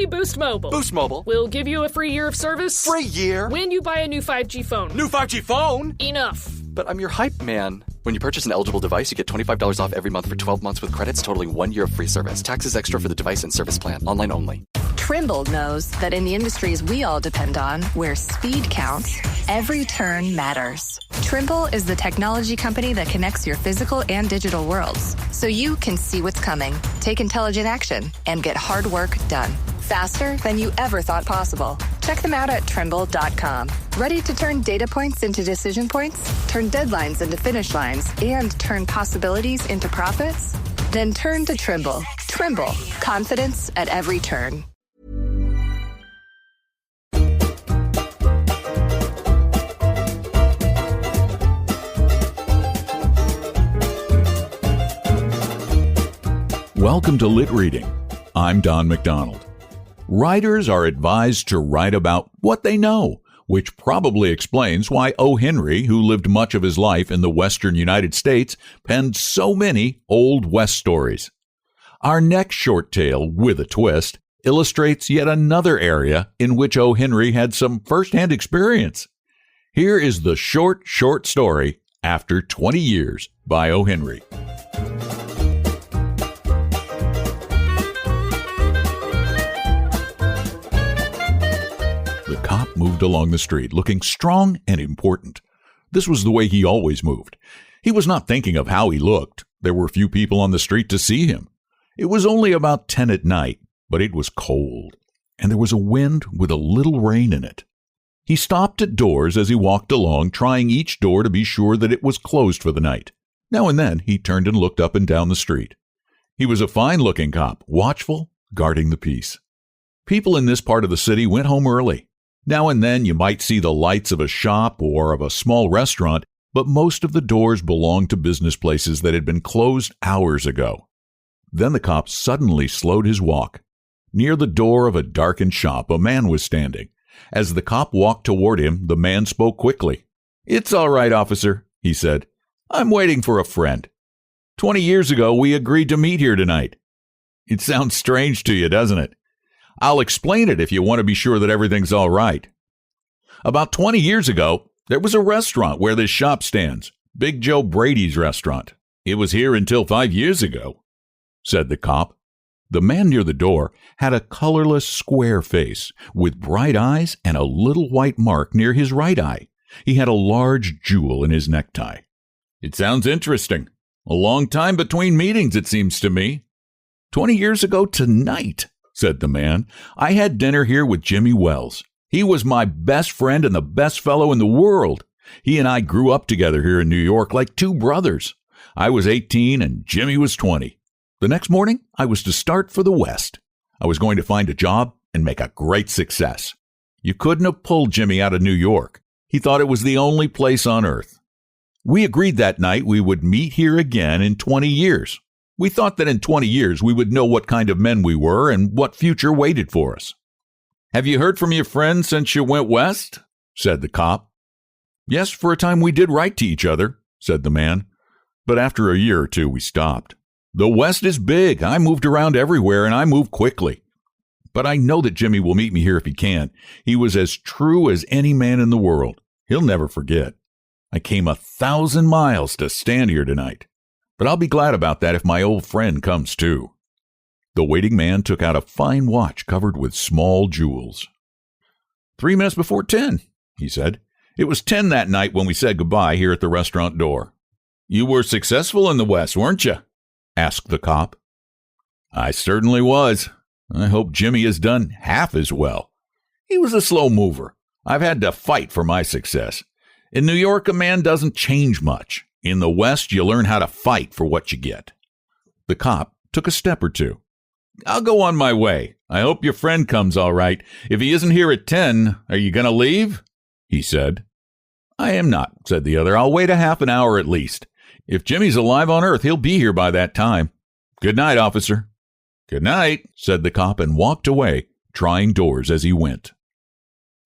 Only Boost Mobile. Boost Mobile? We'll give you a free year of service. Free year? When you buy a new 5G phone. New 5G phone? Enough. But I'm your hype man. When you purchase an eligible device, you get $25 off every month for 12 months with credits totaling 1 year of free service. Taxes extra for the device and service plan. Online only. Trimble knows that in the industries we all depend on, where speed counts, every turn matters. Trimble is the technology company that connects your physical and digital worlds, so you can see what's coming, take intelligent action, and get hard work done faster than you ever thought possible. Check them out at Trimble.com. Ready to turn data points into decision points? Turn deadlines into finish lines? And turn possibilities into profits? Then turn to Trimble. Trimble. Confidence at every turn. Welcome to LitReading. I'm Don McDonald. Writers are advised to write about what they know, which probably explains why O. Henry, who lived much of his life in the western United States, penned so many Old West stories. Our next short tale, with a twist, illustrates yet another area in which O. Henry had some first-hand experience. Here is the short story, After 20 Years, by O. Henry. The cop moved along the street, looking strong and important. This was the way he always moved. He was not thinking of how he looked. There were few people on the street to see him. It was only about 10 at night, but it was cold, and there was a wind with a little rain in it. He stopped at doors as he walked along, trying each door to be sure that it was closed for the night. Now and then he turned and looked up and down the street. He was a fine-looking cop, watchful, guarding the peace. People in this part of the city went home early. Now and then you might see the lights of a shop or of a small restaurant, but most of the doors belonged to business places that had been closed hours ago. Then the cop suddenly slowed his walk. Near the door of a darkened shop, a man was standing. As the cop walked toward him, the man spoke quickly. "It's all right, officer," he said. "I'm waiting for a friend. 20 years ago, we agreed to meet here tonight." "It sounds strange to you, doesn't it?" "I'll explain it if you want to be sure that everything's all right. About 20 years ago, there was a restaurant where this shop stands, Big Joe Brady's restaurant. It was here until 5 years ago," said the cop. The man near the door had a colorless, square face with bright eyes and a little white mark near his right eye. He had a large jewel in his necktie. "It sounds interesting. A long time between meetings, it seems to me." 20 years ago tonight," said the man, "I had dinner here with Jimmy Wells. He was my best friend and the best fellow in the world. He and I grew up together here in New York like two brothers. I was 18 and Jimmy was 20. The next morning, I was to start for the West. I was going to find a job and make a great success. You couldn't have pulled Jimmy out of New York. He thought it was the only place on earth. We agreed that night we would meet here again in 20 years. We thought that in 20 years we would know what kind of men we were and what future waited for us." "Have you heard from your friend since you went west?" said the cop. "Yes, for a time we did write to each other," said the man. "But after a year or two we stopped. The West is big. I moved around everywhere, and I moved quickly. But I know that Jimmy will meet me here if he can. He was as true as any man in the world. He'll never forget. I came 1,000 miles to stand here tonight. But I'll be glad about that if my old friend comes too." The waiting man took out a fine watch covered with small jewels. 3 minutes before 10, he said. "It was 10 that night when we said goodbye here at the restaurant door." "You were successful in the West, weren't you?" asked the cop. "I certainly was. I hope Jimmy has done half as well. He was a slow mover. I've had to fight for my success. In New York, a man doesn't change much. In the West, you learn how to fight for what you get." The cop took a step or two. "I'll go on my way. I hope your friend comes all right. If he isn't here at 10, are you going to leave?" he said. "I am not," said the other. "I'll wait a half an hour at least. If Jimmy's alive on earth, he'll be here by that time. Good night, officer." "Good night," said the cop and walked away, trying doors as he went.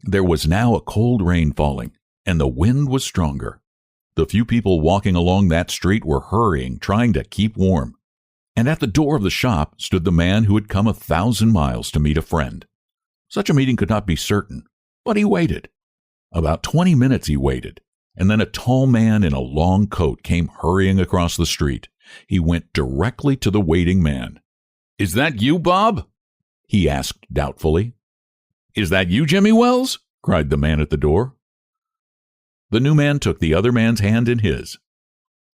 There was now a cold rain falling, and the wind was stronger. The few people walking along that street were hurrying, trying to keep warm. And at the door of the shop stood the man who had come 1,000 miles to meet a friend. Such a meeting could not be certain, but he waited. About 20 minutes he waited, and then a tall man in a long coat came hurrying across the street. He went directly to the waiting man. "Is that you, Bob?" he asked doubtfully. "Is that you, Jimmy Wells?" cried the man at the door. The new man took the other man's hand in his.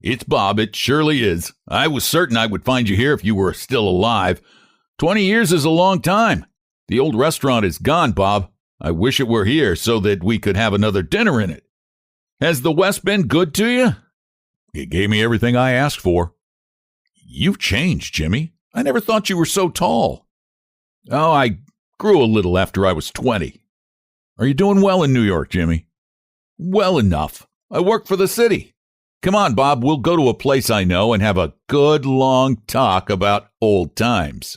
"It's Bob, it surely is. I was certain I would find you here if you were still alive. 20 years is a long time. The old restaurant is gone, Bob. I wish it were here so that we could have another dinner in it. Has the West been good to you?" "It gave me everything I asked for." "You've changed, Jimmy. I never thought you were so tall." "Oh, I grew a little after I was 20. Are you doing well in New York, Jimmy?" "Well enough. I work for the city. Come on, Bob, we'll go to a place I know and have a good long talk about old times."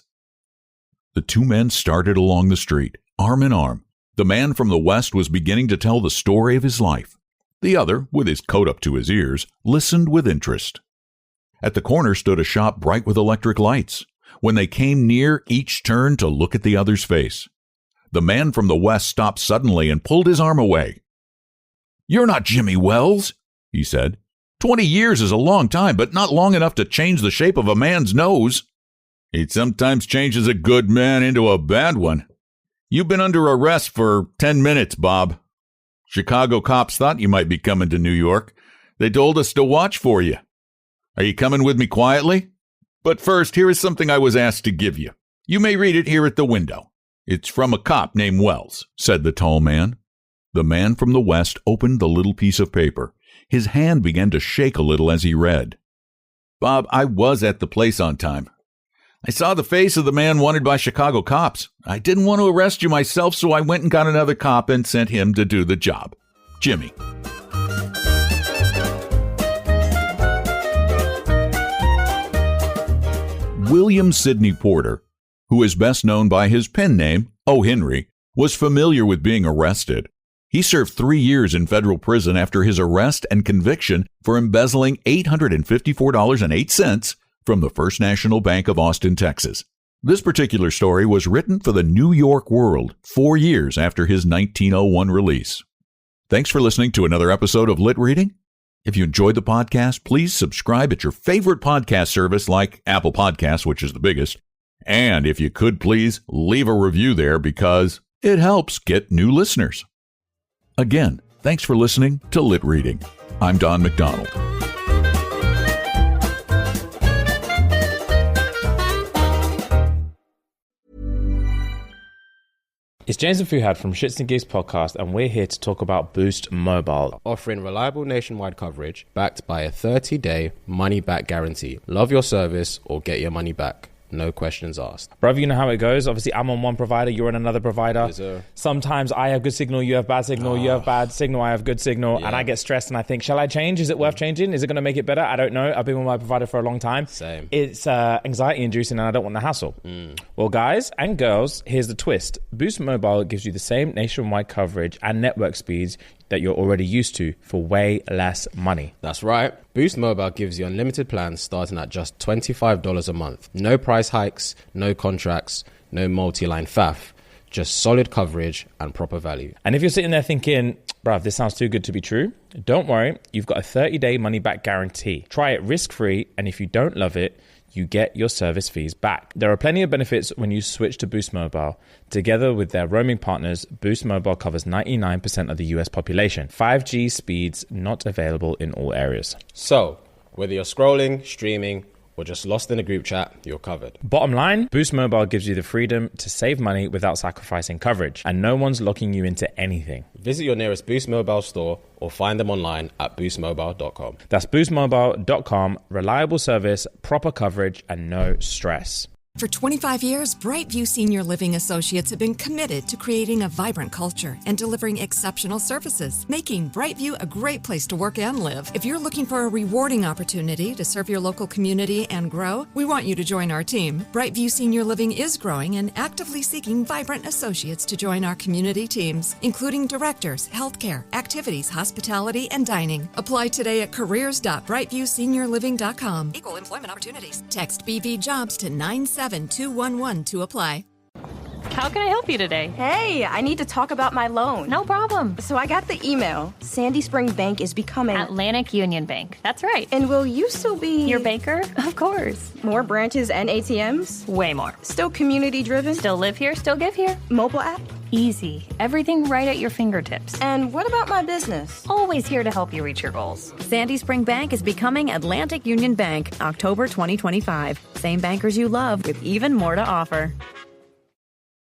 The two men started along the street, arm in arm. The man from the West was beginning to tell the story of his life. The other, with his coat up to his ears, listened with interest. At the corner stood a shop bright with electric lights. When they came near, each turned to look at the other's face. The man from the West stopped suddenly and pulled his arm away. "You're not Jimmy Wells," he said. 20 years is a long time, but not long enough to change the shape of a man's nose." "It sometimes changes a good man into a bad one. You've been under arrest for 10 minutes, Bob. Chicago cops thought you might be coming to New York. They told us to watch for you. Are you coming with me quietly? But first, here is something I was asked to give you. You may read it here at the window. It's from a cop named Wells," said the tall man. The man from the West opened the little piece of paper. His hand began to shake a little as he read. "Bob, I was at the place on time. I saw the face of the man wanted by Chicago cops. I didn't want to arrest you myself, so I went and got another cop and sent him to do the job. Jimmy." William Sidney Porter, who is best known by his pen name, O. Henry, was familiar with being arrested. He served 3 years in federal prison after his arrest and conviction for embezzling $854.08 from the First National Bank of Austin, Texas. This particular story was written for the New York World 4 years after his 1901 release. Thanks for listening to another episode of Lit Reading. If you enjoyed the podcast, please subscribe at your favorite podcast service like Apple Podcasts, which is the biggest. And if you could, please leave a review there because it helps get new listeners. Again, thanks for listening to Lit Reading. I'm Don McDonald. It's James and Fuhad from Shits and Gigs podcast, and we're here to talk about Boost Mobile. Offering reliable nationwide coverage backed by a 30-day money-back guarantee. Love your service or get your money back. No questions asked. Brother, you know how it goes. Obviously, I'm on one provider, you're on another provider. Yes, sir. Sometimes I have good signal, you have bad signal, you have bad signal, I have good signal, and I get stressed and I think, shall I change? Is it worth changing? Is it going to make it better? I don't know. I've been with my provider for a long time. Same. It's anxiety-inducing and I don't want the hassle. Well, guys and girls, here's the twist. Boost Mobile gives you the same nationwide coverage and network speeds that you're already used to for way less money. That's right. Boost Mobile gives you unlimited plans starting at just $25 a month. No price hikes, no contracts, no multi-line faff. Just solid coverage and proper value. And if you're sitting there thinking, bruv, this sounds too good to be true, don't worry. You've got a 30-day money-back guarantee. Try it risk-free, and if you don't love it, you get your service fees back. There are plenty of benefits when you switch to Boost Mobile. Together with their roaming partners, Boost Mobile covers 99% of the US population. 5G speeds not available in all areas. So, whether you're scrolling, streaming, or just lost in a group chat, you're covered. Bottom line, Boost Mobile gives you the freedom to save money without sacrificing coverage, and no one's locking you into anything. Visit your nearest Boost Mobile store or find them online at boostmobile.com. That's boostmobile.com. Reliable service, proper coverage, and no stress. For 25 years, Brightview Senior Living Associates have been committed to creating a vibrant culture and delivering exceptional services, making Brightview a great place to work and live. If you're looking for a rewarding opportunity to serve your local community and grow, we want you to join our team. Brightview Senior Living is growing and actively seeking vibrant associates to join our community teams, including directors, healthcare, activities, hospitality, and dining. Apply today at careers.brightviewseniorliving.com. Equal employment opportunities. Text BV Jobs to 97211 to apply. How can I help you today? Hey, I need to talk about my loan. No problem. So I got the email. Sandy Spring Bank is becoming Atlantic Union Bank. That's right. And will you still be your banker? Of course. More branches and ATMs? Way more. Still community driven? Still live here, still give here. Mobile app? Easy. Everything right at your fingertips. And what about my business? Always here to help you reach your goals. Sandy Spring Bank is becoming Atlantic Union Bank, October 2025. Same bankers you love with even more to offer.